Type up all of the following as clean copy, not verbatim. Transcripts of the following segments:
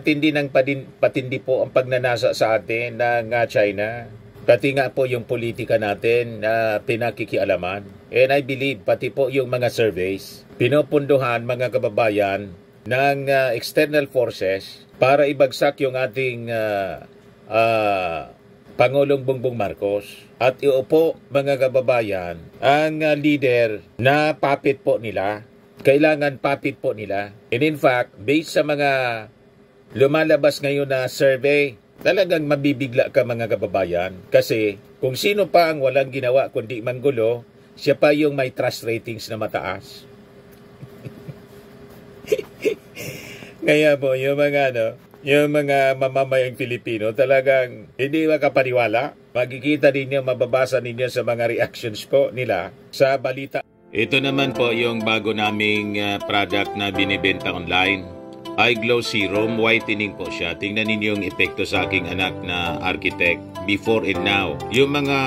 patindi po ang pagnanasa sa atin ng China. Pati nga po yung politika natin na pinakikialaman. And I believe pati po yung mga surveys, pinupunduhan mga kababayan ng external forces para ibagsak yung ating Pangulong Bongbong Marcos at iupo mga kababayan ang leader na puppet po nila. Kailangan puppet po nila. And in fact, based sa mga lumalabas ngayon na survey, talagang mabibigla ka mga kababayan. Kasi kung sino pa ang walang ginawa kundi manggulo, siya pa yung may trust ratings na mataas. Kaya po, yung mga mamamayang Pilipino talagang hindi makapaniwala. Makikita ninyo, mababasa ninyo sa mga reactions po nila sa balita. Ito naman po yung bago naming product na binibenta online. Eye Glow Serum, whitening po siya. Tingnan ninyo yung epekto sa aking anak na architect before and now. Yung mga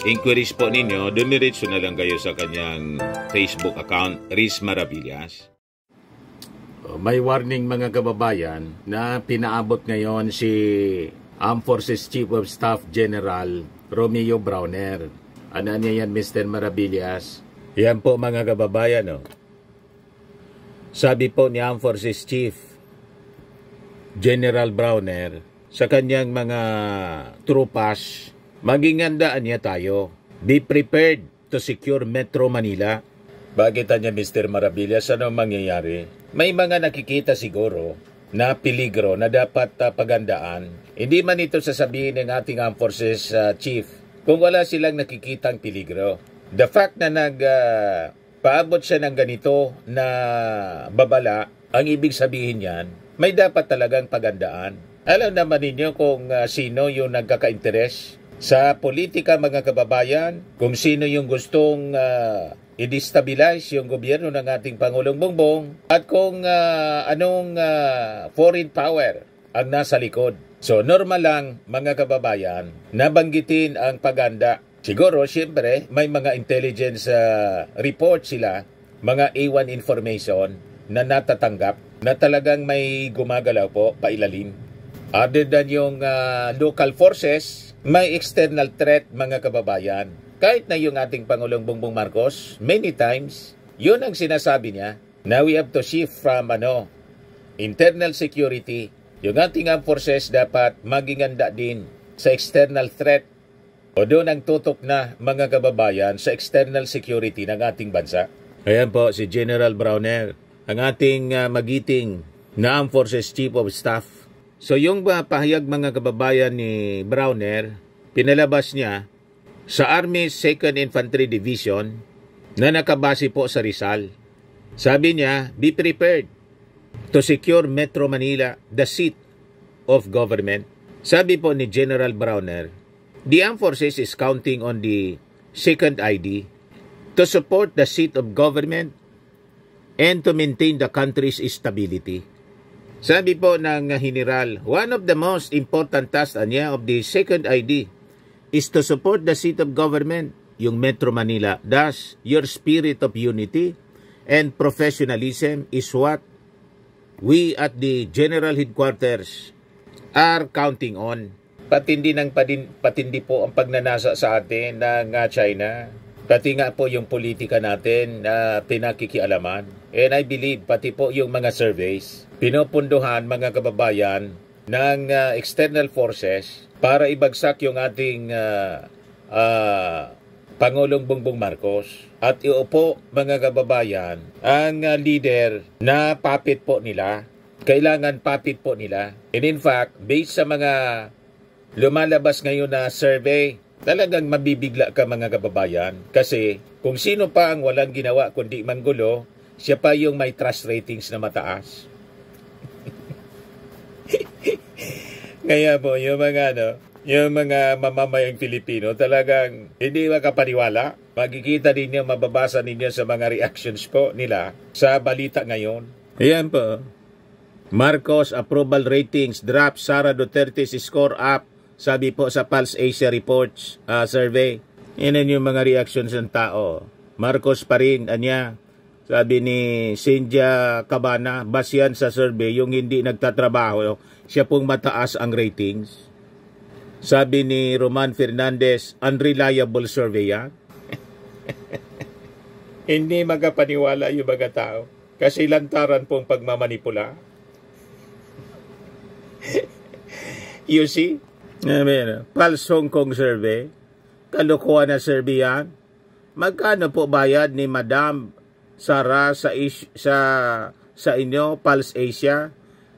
inquiries po ninyo, dumiretso na lang kayo sa kanyang Facebook account, Riz Maravillas. May warning mga kababayan na pinaabot ngayon si Armed Forces Chief of Staff General Romeo Browner. Ano niya yan, Mr. Maravillas? Yan po mga kababayan. Sabi po ni Armed Forces Chief General Browner sa kanyang mga tropas, maging handaan niya tayo. Be prepared to secure Metro Manila. Bakit niya, Mr. Maravillas? Ano mangyayari? May mga nakikita siguro na peligro na dapat pagandaan. Hindi man ito sasabihin ng ating Armed Forces Chief kung wala silang nakikitang peligro. The fact na paabot siya ng ganito na babala, ang ibig sabihin yan, may dapat talagang pagandaan. Alam naman ninyo kung sino yung nagkaka-interes sa politika mga kababayan, kung sino yung gustong i-destabilize yung gobyerno ng ating Pangulong Bongbong at kung anong foreign power ang nasa likod. So normal lang mga kababayan na banggitin ang paganda. Siguro, siyempre, may mga intelligence report sila, mga A1 information na natatanggap na talagang may gumagalaw po pailalim. Other than yung local forces, may external threat mga kababayan. Kahit na yung ating Pangulong Bongbong Marcos, many times, yun ang sinasabi niya, na we have to shift from internal security. Yung ating forces dapat maging handa din sa external threat o doon ang tutok na mga kababayan sa external security ng ating bansa. Ayan po si General Browner, ang ating magiting na Armed Forces Chief of Staff. So yung pahayag mga kababayan ni Browner, pinalabas niya sa Army 2nd Infantry Division na nakabase po sa Rizal. Sabi niya, be prepared to secure Metro Manila, the seat of government. Sabi po ni General Browner, the Armed Forces is counting on the 2nd ID to support the seat of government and to maintain the country's stability. Sabi po ng General, one of the most important tasks niya of the 2nd ID is to support the seat of government, yung Metro Manila. Thus, your spirit of unity and professionalism is what we at the General Headquarters are counting on. Patindi po ang pagnanasa sa atin ng China. Pati nga po yung politika natin na pinakikialaman. And I believe pati po yung mga surveys, pinupunduhan mga kababayan ng external forces para ibagsak yung ating Pangulong Bongbong Marcos at iupo mga kababayan ang leader na puppet po nila. Kailangan puppet po nila. And in fact, based sa mga lumalabas ngayon na survey, talagang mabibigla ka mga kababayan. Kasi kung sino pa ang walang ginawa kundi manggulo, siya pa yung may trust ratings na mataas. Kaya po, yung mga mamamayang Pilipino talagang hindi makapaniwala. Makikita ninyo, mababasa ninyo sa mga reactions po nila sa balita ngayon. Ayan po. Marcos approval ratings drop, Sara Duterte's score up. Sabi po sa Pulse Asia Reports survey. Yan yung mga reactions ng tao. Marcos pa rin, anya. Sabi ni Cynthia Cabana, base yan sa survey, yung hindi nagtatrabaho, siya pong mataas ang ratings. Sabi ni Roman Fernandez, unreliable survey yan. Hindi magapaniwala yung mga tao kasi lantaran pong pagmamanipula. You see? Pulse Hong Kong survey, kalukuhan na survey yan. Magkano po bayad ni Madam Sara sa inyo, Pulse Asia?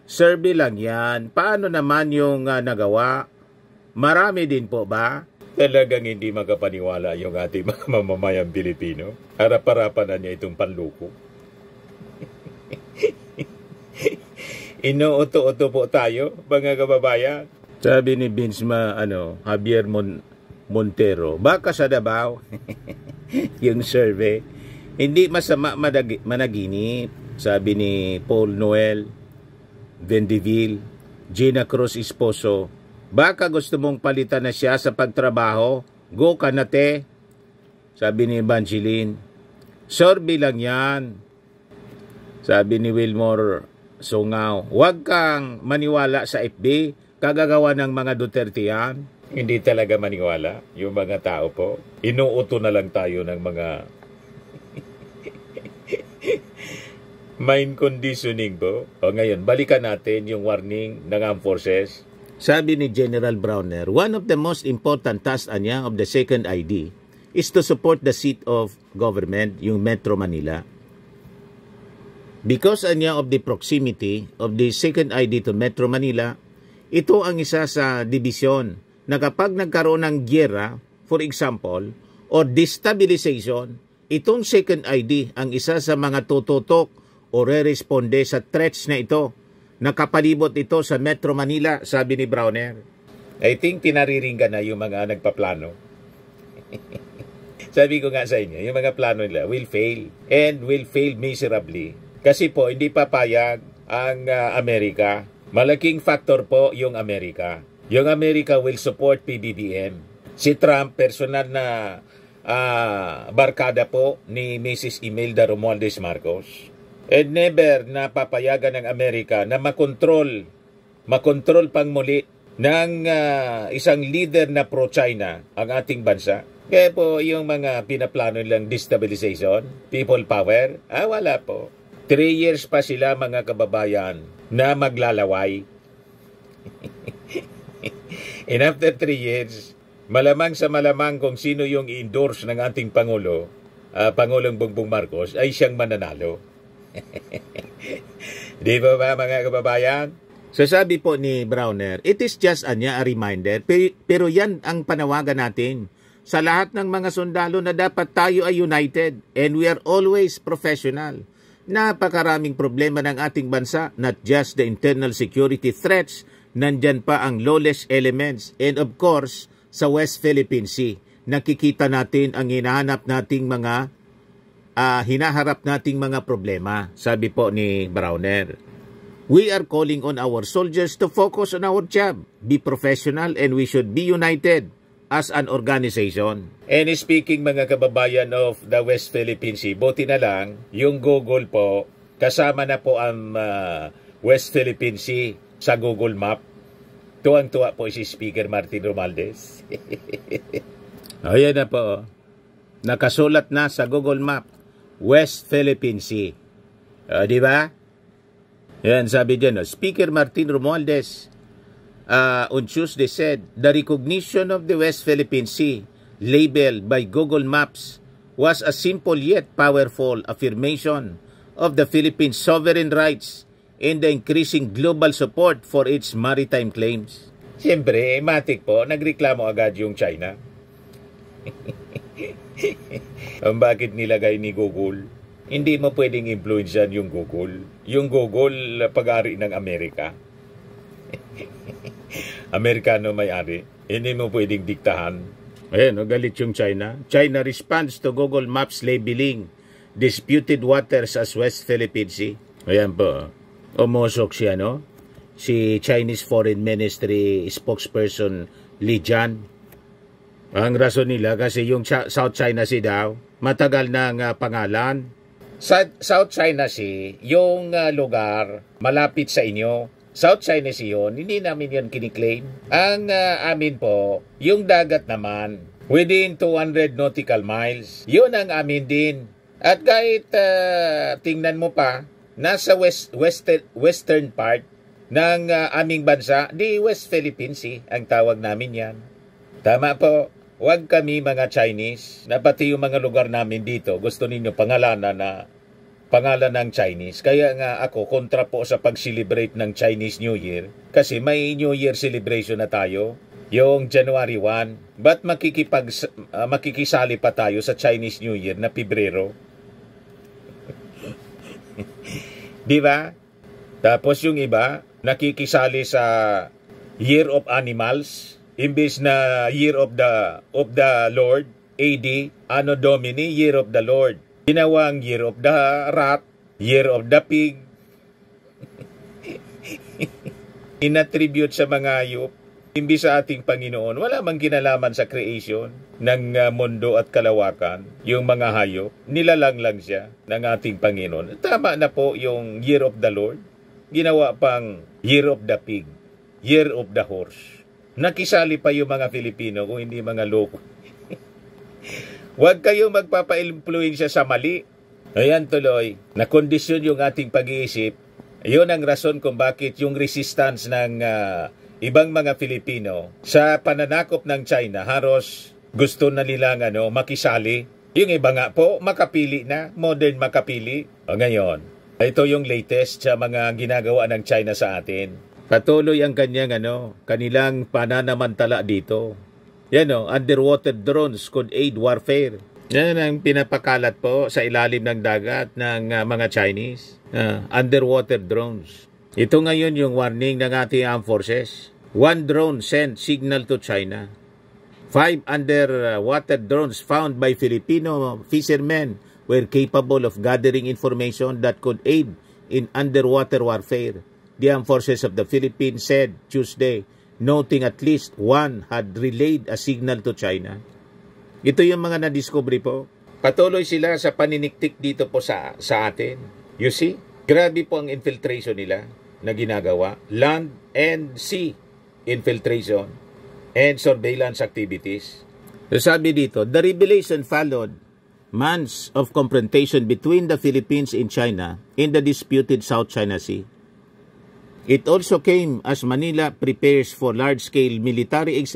Survey lang yan. Paano naman yung nagawa? Marami din po ba? Talagang hindi makapaniwala yung ating mga mamamayang Pilipino. Harap-harapan na niya itong panluko. Inuuto-uto po tayo, mga kababayan. Sabi ni Vince Javier Montero, baka sa Davao, yung survey. Hindi masama managinip, sabi ni Paul Noel Vendeville. Gina Cruz Esposo, baka gusto mong palitan na siya sa pagtrabaho, go ka na te, sabi ni Evangeline. Survey lang yan, sabi ni Wilmore Sungaw. Huwag kang maniwala sa FB, kagagawa ng mga Duterte yan. Hindi talaga maniwala yung mga tao po. Inuuto na lang tayo ng mga mind conditioning po. O ngayon, balikan natin yung warning ng Armed Forces. Sabi ni General Browner, one of the most important tasks niya of the second ID is to support the seat of government, yung Metro Manila. Because niya of the proximity of the second ID to Metro Manila, ito ang isa sa dibisyon na kapag nagkaroon ng gyera, for example, or destabilization, itong second ID ang isa sa mga tututok o re-responde sa threats na ito. Nakapalibot ito sa Metro Manila, sabi ni Browner. I think pinariringgan na yung mga nagpaplano. Sabi ko nga sa inyo, yung mga plano nila will fail and will fail miserably. Kasi po, hindi papayag ang Amerika. Malaking factor po yung Amerika. Yung Amerika will support PBBM. Si Trump, personal na barkada po ni Mrs. Imelda Romualdez Marcos. And never na papayagan ng Amerika na makontrol pang muli ng isang leader na pro-China ang ating bansa. Kaya po yung mga pinaplano nilang destabilization, people power, wala po. 3 years pa sila mga kababayan na maglalaway. And after 3 years, malamang sa malamang kung sino yung i-endorse ng ating Pangulo, Pangulong Bongbong Marcos, ay siyang mananalo. Di ba mga kababayan? So sabi po ni Browner, it is just a reminder, pero yan ang panawagan natin sa lahat ng mga sundalo na dapat tayo ay united and we are always professional. Napakaraming problema ng ating bansa, not just the internal security threats, nandyan pa ang lawless elements and of course sa West Philippine Sea. Nakikita natin ang hinahanap nating mga hinaharap nating mga problema, sabi po ni Browner. We are calling on our soldiers to focus on our job, be professional, and we should be united as an organization. And speaking mga kababayan of the West Philippine Sea, buti na lang, yung Google po, kasama na po ang West Philippine Sea sa Google Map. Tuwang-tuwa po si Speaker Martin Romualdez. Ayan na po. Nakasulat na sa Google Map, West Philippine Sea. Di ba? Yan, sabi dyan, Speaker Martin Romualdez on Tuesday said, the recognition of the West Philippine Sea labeled by Google Maps was a simple yet powerful affirmation of the Philippines' sovereign rights and the increasing global support for its maritime claims. Siyempre, matik po, nagreklamo agad yung China. Bakit nilagay ni Google? Hindi mo pwedeng influensyan yung Google. Yung Google, pag-ari ng Amerika. Amerikano may-ari. Hindi mo pwedeng diktahan. Ayan, galit yung China. China responds to Google Maps labeling disputed waters as West Philippine Sea. Ayan po. Umusok siya, no? Si Chinese Foreign Ministry spokesperson Li Jian. Ang rason nila kasi yung South China Sea daw, matagal na pangalan. Sa South China Sea, yung lugar malapit sa inyo, South China Sea yun, hindi namin yun kiniklaim. Ang amin po, yung dagat naman, within 200 nautical miles, yun ang amin din. At kahit tingnan mo pa, nasa western part ng aming bansa, di West Philippines Sea, ang tawag namin yan. Tama po. Huwag kami mga Chinese, na pati yung mga lugar namin dito, gusto ninyo pangalan ng Chinese. Kaya nga ako, kontra po sa pag-celebrate ng Chinese New Year. Kasi may New Year celebration na tayo, yung January 1. Ba't makikisali pa tayo sa Chinese New Year na Pebrero? Di ba? Tapos yung iba, nakikisali sa Year of Animals, imbis na Year of the Lord, AD, Anno Domini, Year of the Lord. Ginawang Year of the Rat, Year of the Pig. Inattribute sa mga hayop, imbis sa ating Panginoon. Wala mang kinalaman sa creation ng mundo at kalawakan, yung mga hayop. Nilalang lang siya ng ating Panginoon. Tama na po yung Year of the Lord. Ginawa pang Year of the Pig, Year of the Horse. Nakisali pa yung mga Filipino kung hindi mga loko. Huwag kayo magpapa-influensya sa mali. Ayan tuloy, nakondisyon yung ating pag-iisip. Yun ang rason kung bakit yung resistance ng ibang mga Filipino sa pananakop ng China, halos gusto na nilang makisali. Yung iba nga po, makapili na, modern makapili. O ngayon, ito yung latest sa mga ginagawa ng China sa atin. Patuloy ang kanilang pananamantala dito. Yan underwater drones could aid warfare. Yan ang pinapakalat po sa ilalim ng dagat ng mga Chinese. Underwater drones. Ito ngayon yung warning ng ating armed forces. 1 drone sent signal to China. 5 underwater drones found by Filipino fishermen were capable of gathering information that could aid in underwater warfare. The Armed Forces of the Philippines said Tuesday, noting at least 1 had relayed a signal to China. Ito yung mga na-discovery po. Patuloy sila sa paniniktik dito po sa atin. You see? Grabe po ang infiltration nila na ginagawa. Land and sea infiltration and surveillance activities. So sabi dito, the revelation followed months of confrontation between the Philippines and China in the disputed South China Sea. It also came as Manila prepares for large-scale military exercises